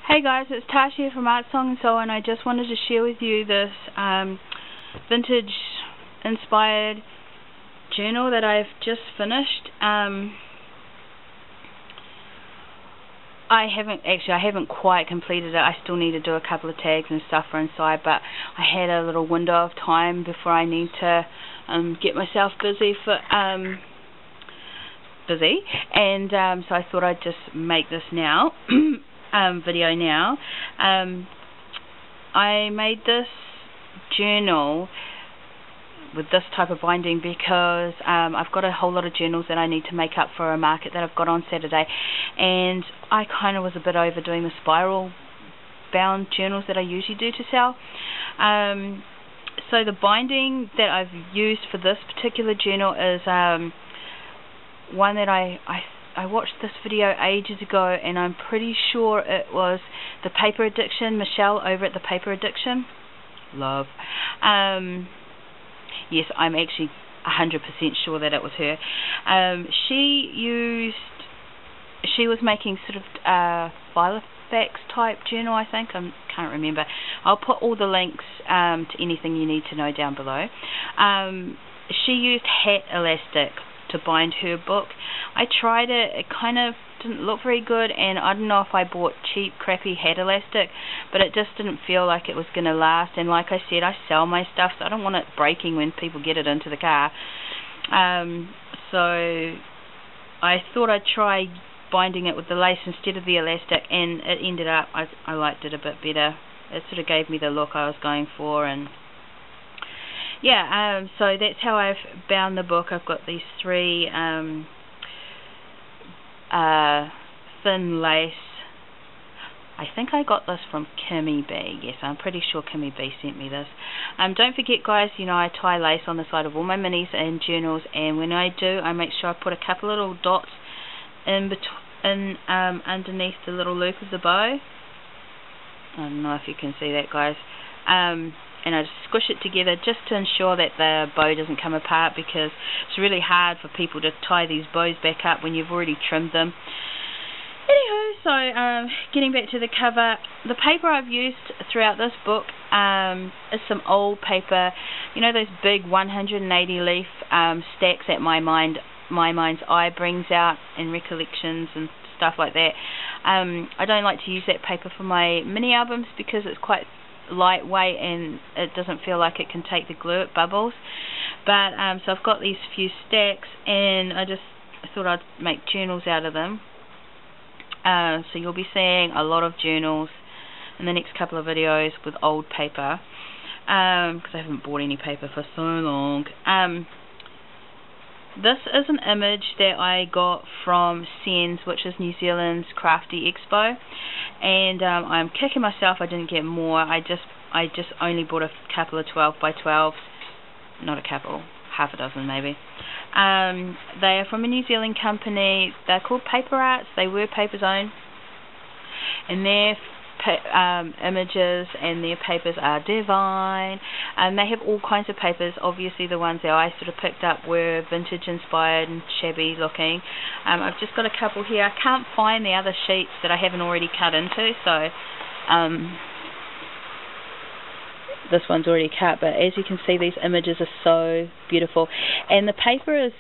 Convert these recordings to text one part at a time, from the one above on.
Hey guys, it's Tash here from Art Song and So, and I just wanted to share with you this vintage inspired journal that I've just finished. I haven't quite completed it. I still need to do a couple of tags and stuff for inside, but I had a little window of time before I need to get myself busy, and so I thought I'd just make this now. Video now. I made this journal with this type of binding because I've got a whole lot of journals that I need to make up for a market that I've got on Saturday, and I kind of was a bit overdoing the spiral bound journals that I usually do to sell. So the binding that I've used for this particular journal is one that I watched this video ages ago, and I'm pretty sure it was The Paper Addiction, Michelle over at The Paper Addiction. Love. Yes, I'm actually 100% sure that it was her. She was making sort of Filofax type journal, I think. I can't remember. I'll put all the links to anything you need to know down below. She used hat elastic to bind her book. I tried it, it kind of didn't look very good, and I don't know if I bought cheap crappy hat elastic, but it just didn't feel like it was going to last. And like I said, I sell my stuff, so I don't want it breaking when people get it into the car. So I thought I'd try binding it with the lace instead of the elastic, and it ended up, I liked it a bit better. It sort of gave me the look I was going for, and yeah, so that's how I've bound the book. I've got these three thin lace. I think I got this from Kimmy B. Yes, I'm pretty sure Kimmy B sent me this. Don't forget, guys, you know, I tie lace on the side of all my minis and journals, and when I do, I make sure I put a couple little dots in underneath the little loop of the bow. I don't know if you can see that, guys. And I just squish it together just to ensure that the bow doesn't come apart, because it's really hard for people to tie these bows back up when you've already trimmed them. Anywho, so getting back to the cover, the paper I've used throughout this book is some old paper, you know, those big 180 leaf stacks that my mind's eye brings out in recollections and stuff like that. I don't like to use that paper for my mini albums because it's quite lightweight and it doesn't feel like it can take the glue, it bubbles. But so I've got these few stacks, and I thought I'd make journals out of them. So you'll be seeing a lot of journals in the next couple of videos with old paper, because I haven't bought any paper for so long. This is an image that I got from Sens, which is New Zealand's Crafty Expo, and I'm kicking myself I didn't get more. I just only bought a couple of 12 by 12s, not a couple, half a dozen maybe. They are from a New Zealand company. They're called Paper Arts. They were Paper's Own, and their images and their papers are divine. They have all kinds of papers. Obviously the ones that I sort of picked up were vintage inspired and shabby looking. I've just got a couple here. I can't find the other sheets that I haven't already cut into, so this one's already cut, but as you can see, these images are so beautiful, and the paper is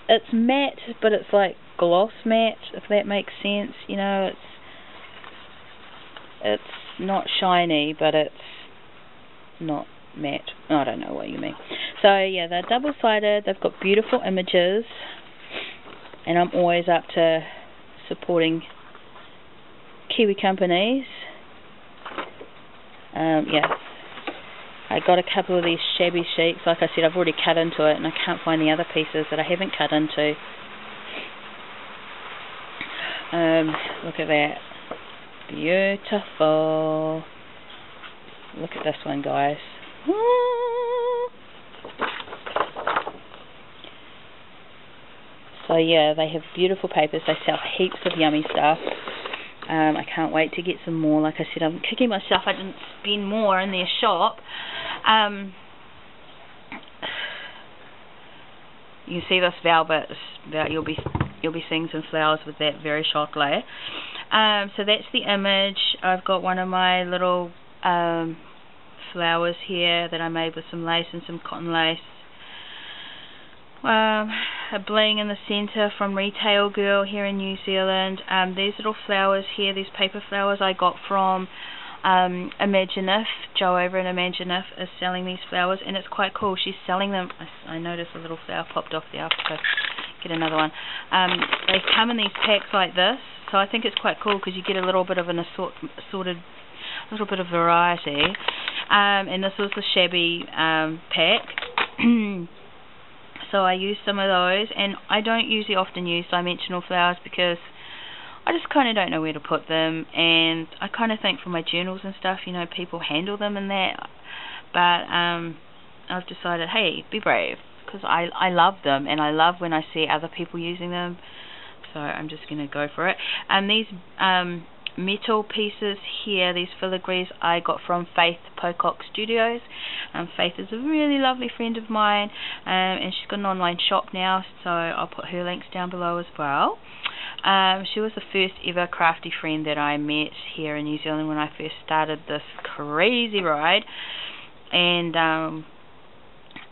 it's matte, but it's like gloss matte, if that makes sense. You know, it's not shiny, but it's not matte. I don't know what you mean. So yeah, they're double-sided. They've got beautiful images, and I'm always up to supporting Kiwi companies. Yeah, I got a couple of these shabby sheets. Like I said, I've already cut into it, and I can't find the other pieces that I haven't cut into. Look at that. Beautiful. Look at this one, guys. So yeah, they have beautiful papers. They sell heaps of yummy stuff. I can't wait to get some more. Like I said, I'm kicking myself I didn't spend more in their shop. You can see this velvet, you'll be you'll be seeing some flowers with that very shortly. So that's the image. I've got one of my little flowers here that I made with some lace and some cotton lace. A bling in the centre from Retailgirl here in New Zealand. These little flowers here, these paper flowers, I got from Imagineif. Jo over at Imagineif is selling these flowers, and it's quite cool. She's selling them. I noticed a little flower popped off there. I have to get another one. They come in these packs like this, so I think it's quite cool because you get a little bit of an assorted, a little bit of variety. And this was the shabby pack. So I used some of those, and I don't usually often use dimensional flowers because I just kind of don't know where to put them, and I kind of think for my journals and stuff, you know, people handle them and that, but I've decided, hey, be brave, because I love them, and I love when I see other people using them, so I'm just going to go for it. And these metal pieces here, these filigrees, I got from Pocock Studios. Faith is a really lovely friend of mine, and she's got an online shop now, so I'll put her links down below as well. She was the first ever crafty friend that I met here in New Zealand when I first started this crazy ride, and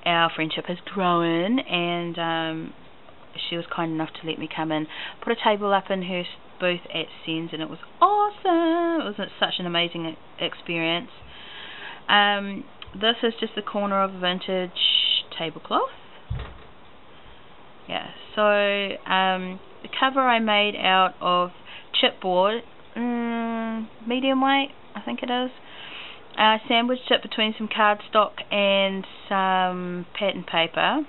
our friendship has grown, and she was kind enough to let me come and put a table up in her booth at Sens, and it was awesome. It was such an amazing experience. This is just the corner of a vintage tablecloth. Yeah, so the cover I made out of chipboard, medium weight, I think it is. I sandwiched it between some cardstock and some pattern paper,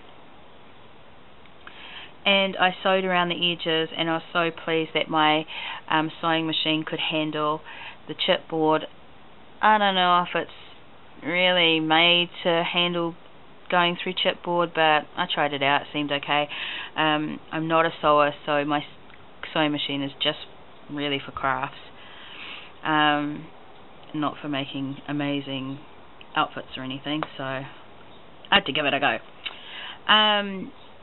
and I sewed around the edges, and I was so pleased that my sewing machine could handle the chipboard. I don't know if it's really made to handle going through chipboard, but I tried it out, it seemed okay. I'm not a sewer, so my sewing machine is just really for crafts, not for making amazing outfits or anything, so I had to give it a go.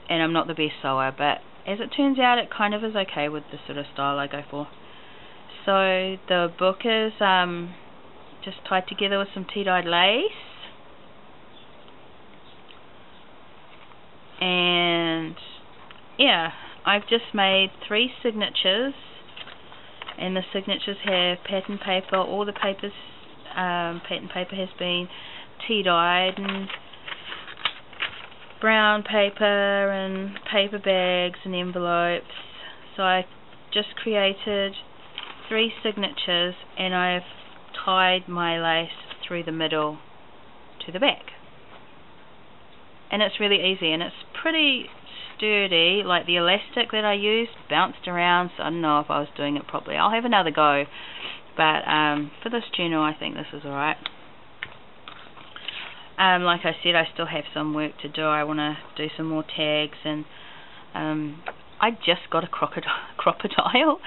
And I'm not the best sewer, but as it turns out, it kind of is okay with the sort of style I go for. So the book is just tied together with some tea-dyed lace, and yeah, I've just made 3 signatures, and the signatures have pattern paper. All the papers, pattern paper has been tea-dyed, and brown paper and paper bags and envelopes. So I just created 3 signatures, and I've tied my lace through the middle to the back, and it's really easy, and it's pretty sturdy. Like the elastic that I used bounced around, so I don't know if I was doing it properly. I'll have another go, but for this journal I think this is alright. Like I said, I still have some work to do. I want to do some more tags, and I just got a crocodile.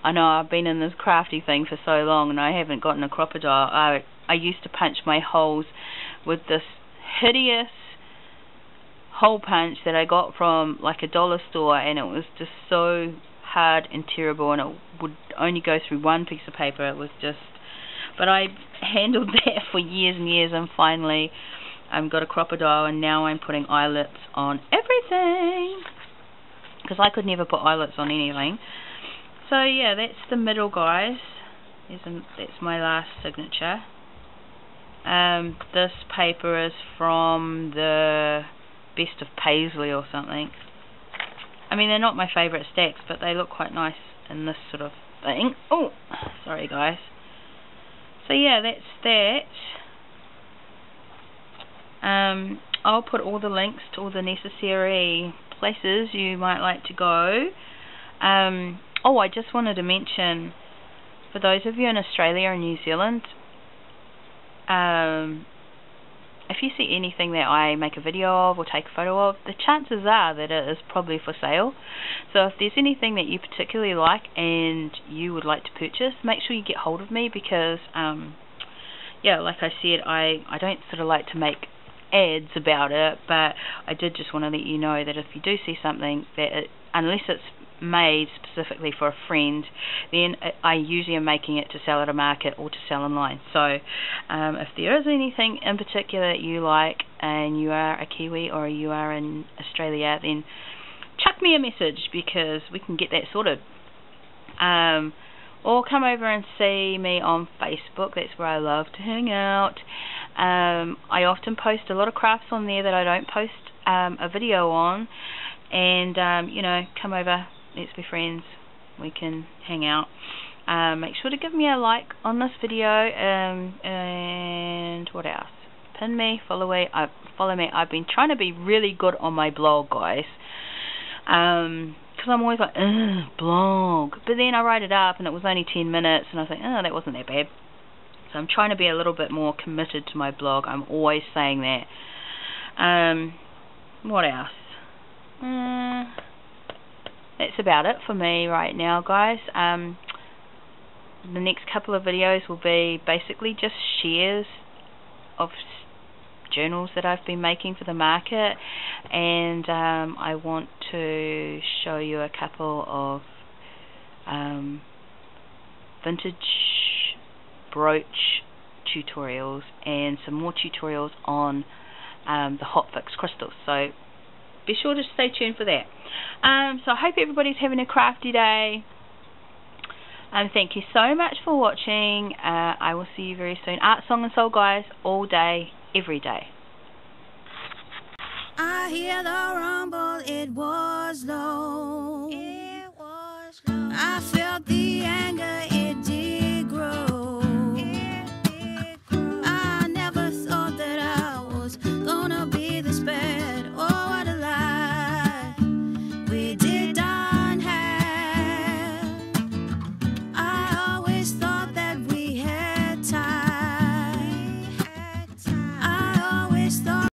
I know, I've been in this crafty thing for so long, and I haven't gotten a crocodile. I used to punch my holes with this hideous hole punch that I got from like a dollar store, and it was just so hard and terrible, and it would only go through one piece of paper. It was just, but I handled that for years and years, and finally got a crocodile, and now I'm putting eyelets on everything, because I could never put eyelets on anything. So yeah, that's the middle, guys. That's my last signature. This paper is from the Best of Paisley or something. I mean, they're not my favourite stacks, but they look quite nice in this sort of thing. Oh, sorry guys. So yeah, that's that. I'll put all the links to all the necessary places you might like to go. Oh, I just wanted to mention, for those of you in Australia and New Zealand, if you see anything that I make a video of or take a photo of, the chances are that it is probably for sale. So if there's anything that you particularly like and you would like to purchase, make sure you get hold of me, because yeah, like I said, I don't sort of like to make ads about it, but I did just want to let you know that if you do see something that unless it's made specifically for a friend, then I usually am making it to sell at a market or to sell online. So if there is anything in particular that you like and you are a Kiwi or you are in Australia, then chuck me a message because we can get that sorted. Or come over and see me on Facebook. That's where I love to hang out. I often post a lot of crafts on there that I don't post a video on, and you know, come over, let's be friends, we can hang out. Make sure to give me a like on this video, and what else? Pin me, follow me. I've been trying to be really good on my blog, guys, because I'm always like, blog, but then I write it up and it was only 10 minutes and I was like, that wasn't that bad. So I'm trying to be a little bit more committed to my blog. I'm always saying that. What else? That's about it for me right now, guys. The next couple of videos will be basically just shares of journals that I've been making for the market, and I want to show you a couple of vintage brooch tutorials and some more tutorials on the hotfix crystals, so be sure to stay tuned for that. So I hope everybody's having a crafty day. Thank you so much for watching. I will see you very soon. Art, Song and Soul, guys, all day, every day. I hear the rumble, it was low. I felt the anger